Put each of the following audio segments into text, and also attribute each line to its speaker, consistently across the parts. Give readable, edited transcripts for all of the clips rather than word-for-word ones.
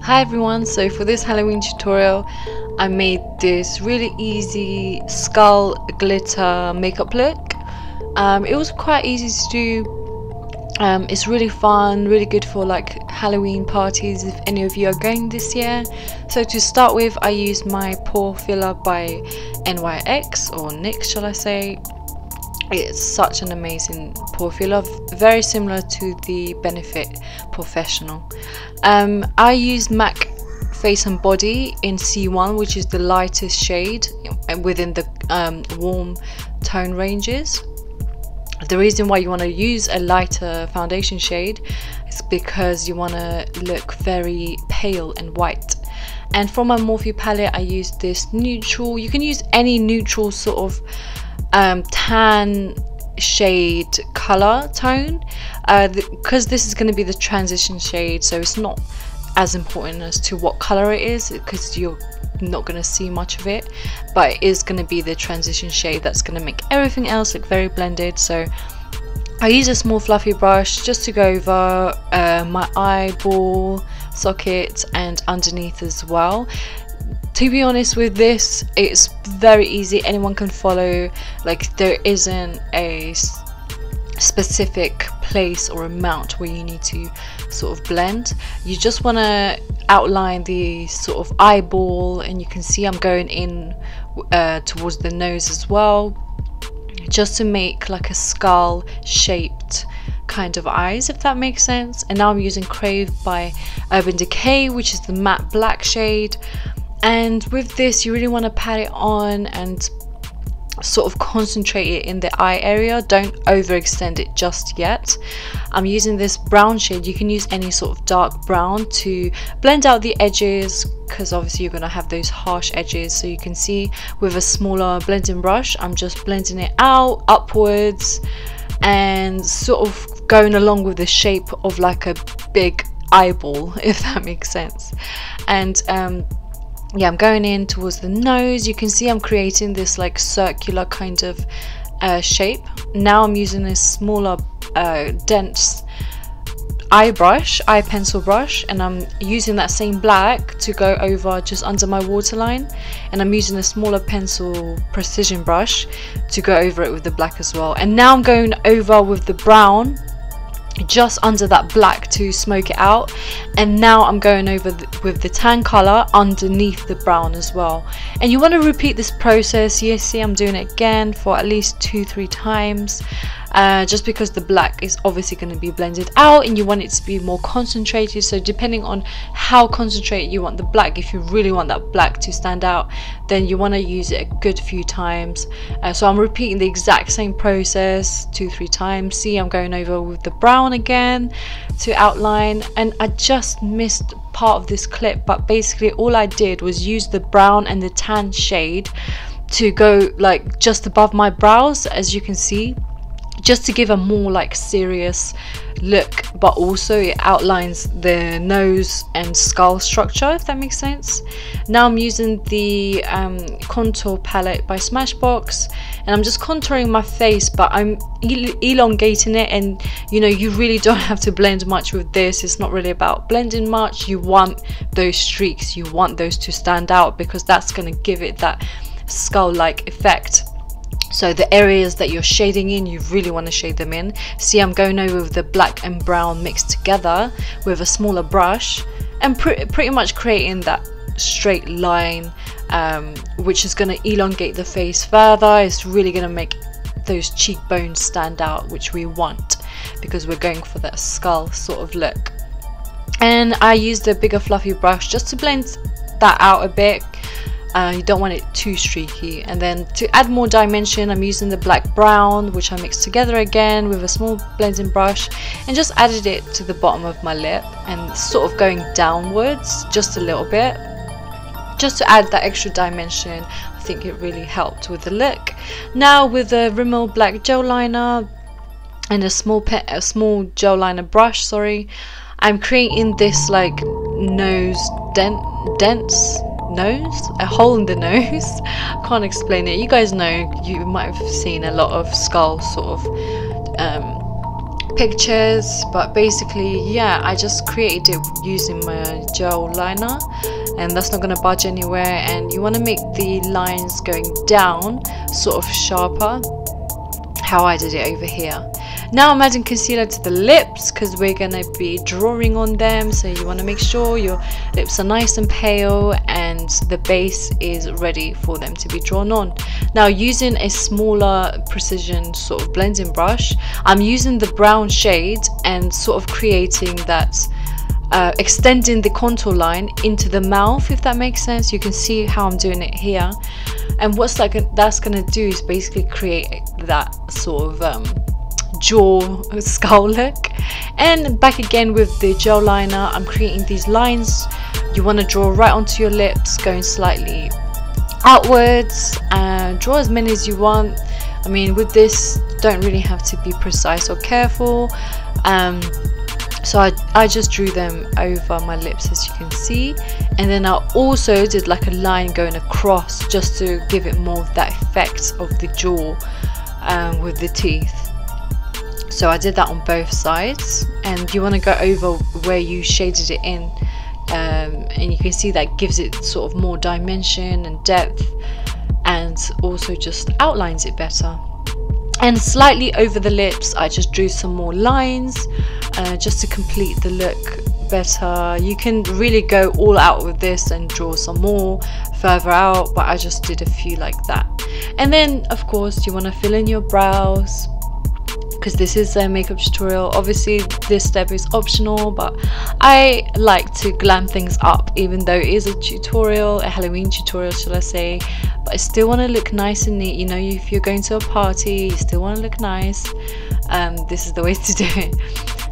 Speaker 1: Hi everyone, so for this Halloween tutorial I made this really easy skull glitter makeup look. It was quite easy to do. It's really fun, really good for like Halloween parties if any of you are going this year. So to start with, I used my pore filler by NYX, or NYX shall I say. It's such an amazing pore filler, very similar to the Benefit Professional. I used MAC Face and Body in C1, which is the lightest shade within the warm tone ranges. The reason why you want to use a lighter foundation shade is because you want to look very pale and white. And for my Morphe palette, I used this neutral. You can use any neutral sort of tan shade color tone, because this is going to be the transition shade, so it's not as important as to what color it is because you're not going to see much of it, but it is going to be the transition shade that's going to make everything else look very blended. So I use a small fluffy brush just to go over my eyeball socket and underneath as well. To be honest with this, it's very easy, anyone can follow. Like, there isn't a specific place or amount where you need to sort of blend. You just want to outline the sort of eyeball, and you can see I'm going in towards the nose as well, just to make like a skull shaped kind of eyes, if that makes sense. And now I'm using Crave by Urban Decay, which is the matte black shade. And with this, you really want to pat it on and sort of concentrate it in the eye area. Don't overextend it just yet. I'm using this brown shade. You can use any sort of dark brown to blend out the edges, because obviously you're going to have those harsh edges. So you can see with a smaller blending brush, I'm just blending it out upwards and sort of going along with the shape of like a big eyeball, if that makes sense. And yeah, I'm going in towards the nose. You can see I'm creating this like circular kind of shape. Now I'm using this smaller dense eye pencil brush, and I'm using that same black to go over just under my waterline, and I'm using a smaller pencil precision brush to go over it with the black as well. And now I'm going over with the brown just under that black to smoke it out, and now I'm going over with the tan color underneath the brown as well. And you want to repeat this process. You see I'm doing it again for at least 2-3 times, just because the black is obviously going to be blended out and you want it to be more concentrated. So depending on how concentrated you want the black, if you really want that black to stand out, then you want to use it a good few times. So I'm repeating the exact same process 2-3 times. See, I'm going over with the brown again to outline, and I just missed part of this clip, but basically all I did was use the brown and the tan shade to go like just above my brows, as you can see, just to give a more like serious look, but also it outlines the nose and skull structure, if that makes sense. Now I'm using the contour palette by Smashbox, and I'm just contouring my face, but I'm elongating it. And you know, you really don't have to blend much with this. It's not really about blending much. You want those streaks, you want those to stand out, because that's going to give it that skull-like effect. So the areas that you're shading in, you really want to shade them in. See, I'm going over with the black and brown mixed together with a smaller brush, and pretty much creating that straight line, which is going to elongate the face further. It's really going to make those cheekbones stand out, which we want because we're going for that skull sort of look. And I used a bigger fluffy brush just to blend that out a bit. You don't want it too streaky. And then to add more dimension, I'm using the black brown, which I mixed together again with a small blending brush, and just added it to the bottom of my lip and sort of going downwards just a little bit, just to add that extra dimension. I think it really helped with the look. Now with a Rimmel black gel liner and a small gel liner brush, sorry, I'm creating this like nose dense nose, a hole in the nose. I can't explain it. You guys know, you might have seen a lot of skull sort of pictures, but basically, yeah, I just created it using my gel liner, and that's not going to budge anywhere. And you want to make the lines going down sort of sharper, how I did it over here. Now I'm adding concealer to the lips because we're going to be drawing on them, so you want to make sure your lips are nice and pale and the base is ready for them to be drawn on. Now, using a smaller precision sort of blending brush, I'm using the brown shade and sort of creating that extending the contour line into the mouth, if that makes sense. You can see how I'm doing it here, and what's that's going to do is basically create that sort of jaw skull look. And back again with the gel liner, I'm creating these lines. You want to draw right onto your lips, going slightly outwards, and draw as many as you want. I mean, with this, don't really have to be precise or careful. So I just drew them over my lips, as you can see, and then I also did like a line going across just to give it more of that effect of the jaw with the teeth. So I did that on both sides, and you want to go over where you shaded it in, and you can see that gives it sort of more dimension and depth, and also just outlines it better. And slightly over the lips, I just drew some more lines just to complete the look better. You can really go all out with this and draw some more further out, but I just did a few like that. And then of course you want to fill in your brows, because this is a makeup tutorial. Obviously this step is optional, but I like to glam things up, even though it is a tutorial, a Halloween tutorial should I say, but I still want to look nice and neat. You know, if you're going to a party, you still want to look nice. This is the way to do it.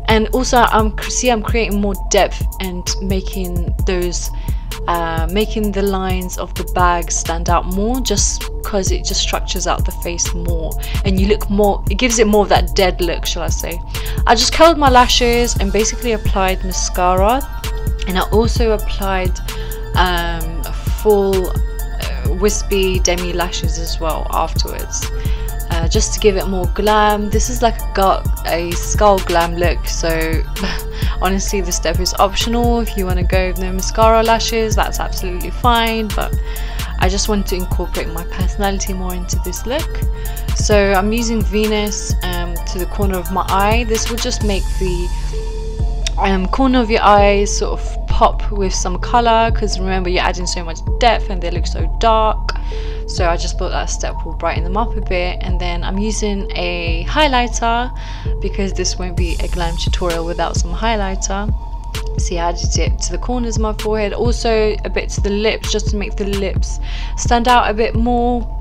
Speaker 1: And also I'm creating more depth and making those making the lines of the bag stand out more, just because it just structures out the face more and you look more, it gives it more of that dead look, shall I say. I just curled my lashes and basically applied mascara, and I also applied full wispy demi lashes as well afterwards, just to give it more glam. This is like a skull glam look, so honestly this step is optional. If you want to go with no mascara lashes, that's absolutely fine, but I just wanted to incorporate my personality more into this look. So I'm using Venus to the corner of my eye. This will just make the corner of your eyes sort of pop with some color, because remember, you're adding so much depth and they look so dark. So I just thought that step will brighten them up a bit. And then I'm using a highlighter, because this won't be a glam tutorial without some highlighter. See, I added it to the corners of my forehead, also a bit to the lips, just to make the lips stand out a bit more.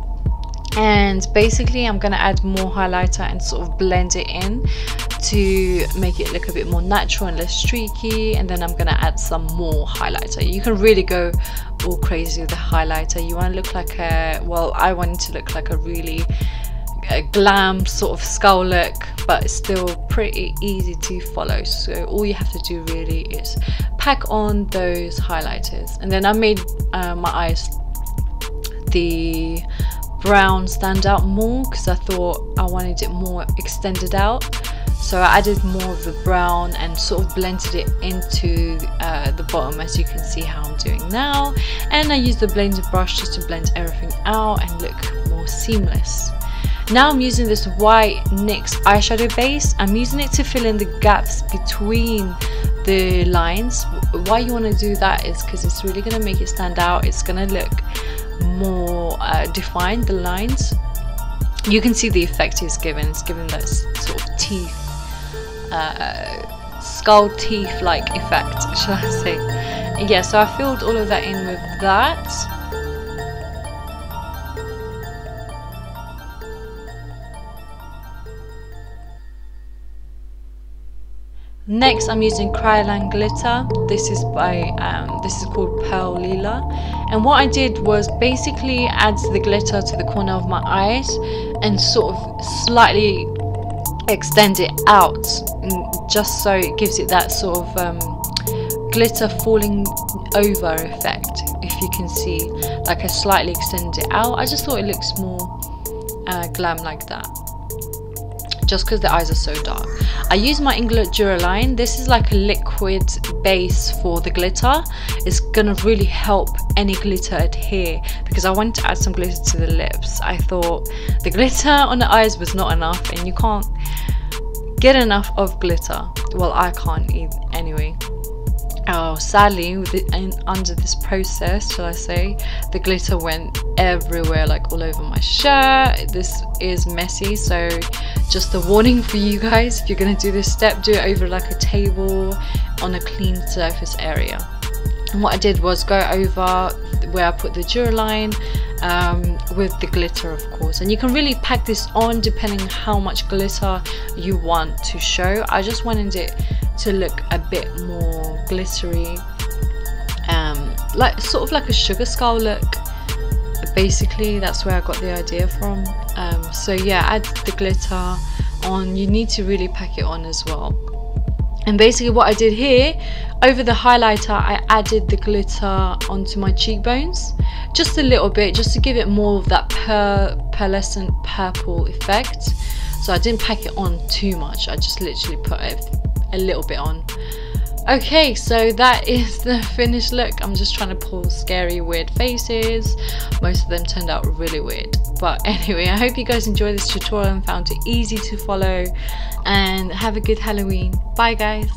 Speaker 1: And basically I'm going to add more highlighter and sort of blend it in to make it look a bit more natural and less streaky. And then I'm going to add some more highlighter. You can really go all crazy with the highlighter. You want to look like a, well, I wanted to look like a really glam sort of skull look, but it's still pretty easy to follow. So all you have to do really is pack on those highlighters. And then I made my eyes, the brown, stand out more, because I thought I wanted it more extended out. So I added more of the brown and sort of blended it into the bottom, as you can see how I'm doing now. And I used the blending brush just to blend everything out and look more seamless. Now I'm using this white NYX eyeshadow base. I'm using it to fill in the gaps between the lines. Why you want to do that is because it's really going to make it stand out. It's going to look more defined, the lines. You can see the effect it's given. It's given that sort of teeth, skull teeth like effect, shall I say. And yeah, so I filled all of that in with that. Next, I'm using Kryolan glitter. This is called Pearl Lila. And what I did was basically add the glitter to the corner of my eyes and sort of slightly extend it out, just so it gives it that sort of glitter falling over effect. If you can see, like I slightly extended it out. I just thought it looks more glam like that. just because the eyes are so dark. I use my Inglet Duraline. This is like a liquid base for the glitter. It's gonna really help any glitter adhere, because I wanted to add some glitter to the lips. I thought the glitter on the eyes was not enough, and you can't get enough of glitter. Well, I can't anyway. Oh, sadly, under this process, shall I say, the glitter went everywhere, like all over my shirt. This is messy, so just a warning for you guys. If you're going to do this step, do it over like a table on a clean surface area. And what I did was go over where I put the Duraline with the glitter, of course. And you can really pack this on depending how much glitter you want to show. I just wanted it to look a bit more glittery, like sort of like a sugar skull look. Basically, that's where I got the idea from. So yeah, add the glitter on. You need to really pack it on as well. And basically what I did here, over the highlighter, I added the glitter onto my cheekbones, just a little bit, just to give it more of that pearlescent purple effect. So I didn't pack it on too much, I just literally put a little bit on. Okay, so that is the finished look. I'm just trying to pull scary, weird faces. Most of them turned out really weird. But anyway, I hope you guys enjoyed this tutorial and found it easy to follow. And have a good Halloween. Bye guys.